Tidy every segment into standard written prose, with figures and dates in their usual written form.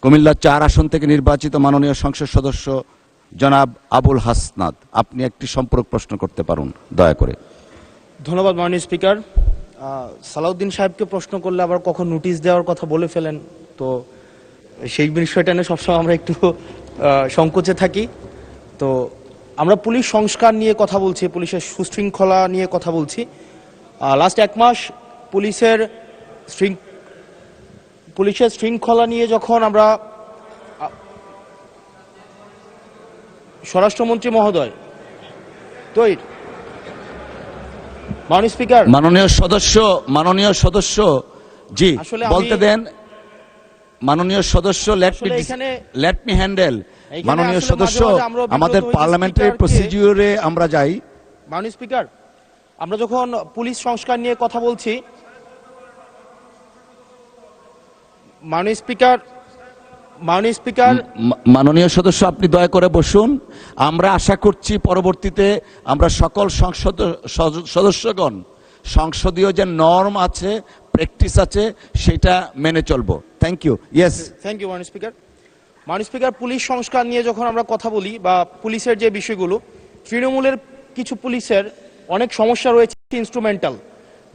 কুমিল্লা 4 আসন থেকে নির্বাচিত মাননীয় সংসদ সদস্য জনাব আবুল হাসনাত, আপনি একটি সম্পূরক প্রশ্ন করতে পারেন দয়া করে। ধন্যবাদ মাননীয় স্পিকার। সালাউদ্দিন সাহেবকে প্রশ্ন করলে আবার কখন নোটিশ দেওয়ার কথা বলে ফেলেন, তো সেই বিষয়টা নিয়ে সবসময় আমরা একটু সংকোচে থাকি। তো আমরা পুলিশ সংস্কার নিয়ে কথা বলছি, পুলিশের সুশৃঙ্খলা নিয়ে কথা বলছি। লাস্ট 1 মাস পুলিশের শৃঙ্খলা নিয়ে যখন আমরা স্বরাষ্ট্রমন্ত্রী মহোদয় মাননীয় স্পিকার, মাননীয় সদস্য জি বলতে দেন। মাননীয় সদস্য লেট মি হ্যান্ডেল। মাননীয় সদস্য, আমাদের পার্লামেন্টারি প্রসিডিউরে আমরা যাই। মাননীয় স্পিকার, আমরা যখন পুলিশ সংস্কার নিয়ে কথা বলছি, মাননীয় স্পিকার মাননীয় সদস্য আপনি দয়া করে বসুন। আমরা আশা করছি পরবর্তীতে আমরা সকল সদস্যগণ সংসদীয় যে নর্ম আছে, প্র্যাকটিস আছে, সেটা মেনে চলবো। Thank you. Yes, thank you মাননীয় স্পিকার। মাননীয় স্পিকার, পুলিশ সংস্কার নিয়ে যখন আমরা কথা বলি বা পুলিশের যে বিষয়গুলো, তৃণমূলের কিছু পুলিশের অনেক সমস্যা রয়েছে ইনস্ট্রুমেন্টাল।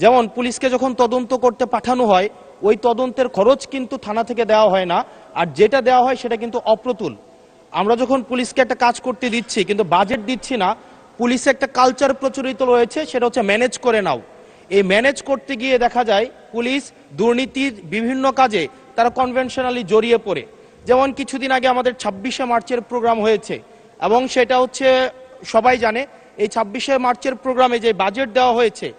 যেমন পুলিশকে যখন তদন্ত করতে পাঠানো হয়, ওই তদন্তের খরচ কিন্তু থানা থেকে দেওয়া হয় না, আর যেটা দেওয়া হয় সেটা কিন্তু অপ্রতুল। আমরা যখন পুলিশকে একটা কাজ করতে দিচ্ছি কিন্তু বাজেট দিচ্ছি না, পুলিশে একটা কালচার প্রচলিত রয়েছে, সেটা হচ্ছে ম্যানেজ করে নাও। এই ম্যানেজ করতে গিয়ে দেখা যায় পুলিশ দুর্নীতির বিভিন্ন কাজে তারা কনভেনশনালি জড়িয়ে পড়ে। যেমন কিছুদিন আগে আমাদের 26শে মার্চের প্রোগ্রাম হয়েছে, এবং সেটা হচ্ছে সবাই জানে, এই 26শে মার্চের প্রোগ্রামে যে বাজেট দেওয়া হয়েছে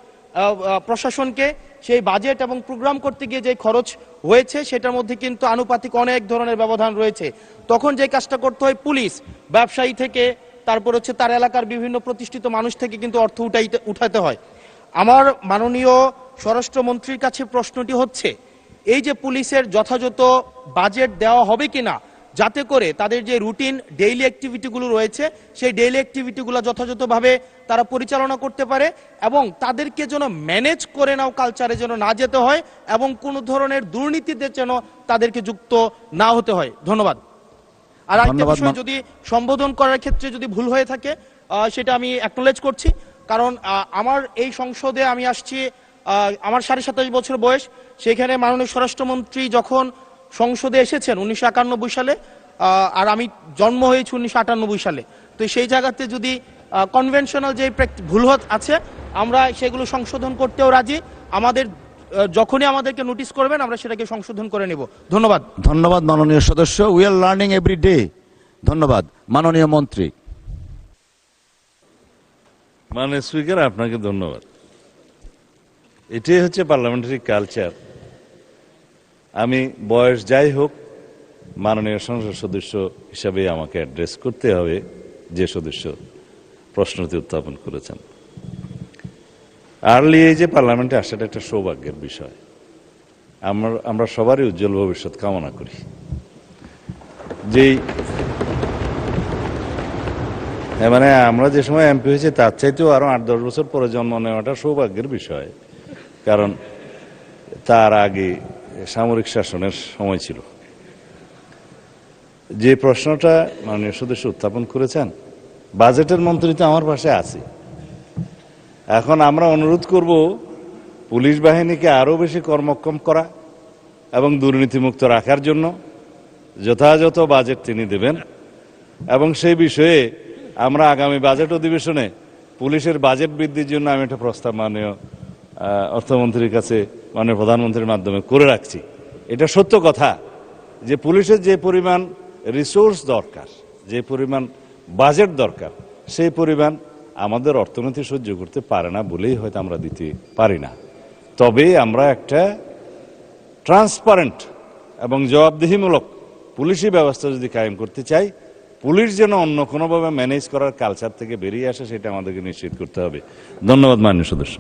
প্রশাসনকে, সেই বাজেট এবং প্রোগ্রাম করতে গিয়ে যে খরচ হয়েছে সেটার মধ্যে কিন্তু আনুপাতিক অনেক ধরনের ব্যবধান রয়েছে। তখন যে কাজটা করতে হয়, পুলিশ ব্যবসায়ী থেকে, তারপর হচ্ছে তার এলাকার বিভিন্ন প্রতিষ্ঠিত মানুষ থেকে কিন্তু অর্থ উঠাতে হয়। আমার মাননীয় স্বরাষ্ট্রমন্ত্রীর কাছে প্রশ্নটি হচ্ছে, এই যে পুলিশের যথাযথ বাজেট দেওয়া হবে কিনা, যাতে করে তাদের যে রুটিন ডেইলি অ্যাক্টিভিটিগুলো রয়েছে সেই ডেইলি অ্যাক্টিভিটিগুলো যথাযথভাবে তারা পরিচালনা করতে পারে, এবং তাদেরকে যেন ম্যানেজ করে নাও কালচারে যেন না যেতে হয়, এবং কোনো ধরনের দুর্নীতিতে যেন তাদেরকে যুক্ত না হতে হয়। ধন্যবাদ। আর একটা বিষয়, যদি সম্বোধন করার ক্ষেত্রে যদি ভুল হয়ে থাকে সেটা আমি অ্যাকনোলেজ করছি, কারণ আমার এই সংসদে আমি আসছি, আমার 27.5 বছর বয়স। সেখানে মাননীয় স্বরাষ্ট্রমন্ত্রী যখন সংসদে এসেছেন 1991 সালে, আর আমি জন্ম হয়েছি 1998 সালে। তো সেই জায়গাতে যদি কনভেনশনাল যে ভুল আছে, আমরা সেগুলো সংশোধন করতেও রাজি। যখনই আমাদেরকে নোটিশ করবেন আমরা সেটাকে সংশোধন করে নেব। ধন্যবাদ। ধন্যবাদ মাননীয় সদস্য। We are learning every day. ধন্যবাদ। মাননীয় মন্ত্রী। মাননীয় স্পিকার, আপনাকে ধন্যবাদ। এটাই হচ্ছে পার্লামেন্টারি কালচার। আমি বয়স যাই হোক, মাননীয় সংসদ সদস্য হিসাবে আমাকে অ্যাড্রেস করতে হবে যে সদস্য প্রশ্নটি উত্থাপন করেছেন। আর্লি এজে পার্লামেন্টে আসাটা একটা সৌভাগ্যের বিষয়। আমরা সবারই উজ্জ্বল ভবিষ্যৎ কামনা করি। মানে আমরা যে সময় এমপি হয়েছি তার চাইতেও আরো 8-10 বছর পরে জন্ম নেওয়াটা সৌভাগ্যের বিষয়, কারণ তার আগে সামরিক শাসনের সময় ছিল। যে প্রশ্নটা মাননীয় সদস্য উত্থাপন করেছেন, বাজেটের মন্ত্রী তো আমার পাশে আছে। এখন আমরা অনুরোধ করব পুলিশ বাহিনীকে আরো বেশি কর্মক্ষম করা এবং দুর্নীতিমুক্ত রাখার জন্য যথাযথ বাজেট তিনি দেবেন, এবং সেই বিষয়ে আমরা আগামী বাজেট অধিবেশনে পুলিশের বাজেট বৃদ্ধির জন্য আমি একটা প্রস্তাব মাননীয় অর্থমন্ত্রীর কাছে, মাননীয় প্রধানমন্ত্রীর মাধ্যমে করে রাখছি। এটা সত্য কথা যে পুলিশের যে পরিমাণ রিসোর্স দরকার, যে পরিমাণ বাজেট দরকার, সেই পরিমাণ আমাদের অর্থনীতি সহ্য করতে পারে না বলেই হয়তো আমরা দিতে পারি না। তবে আমরা একটা ট্রান্সপারেন্ট এবং জবাবদিহিমূলক পুলিশি ব্যবস্থা যদি কায়েম করতে চাই, পুলিশ যেন অন্য কোনোভাবে ম্যানেজ করার কালচার থেকে বেরিয়ে আসে, সেটা আমাদেরকে নিশ্চিত করতে হবে। ধন্যবাদ মাননীয় সদস্য।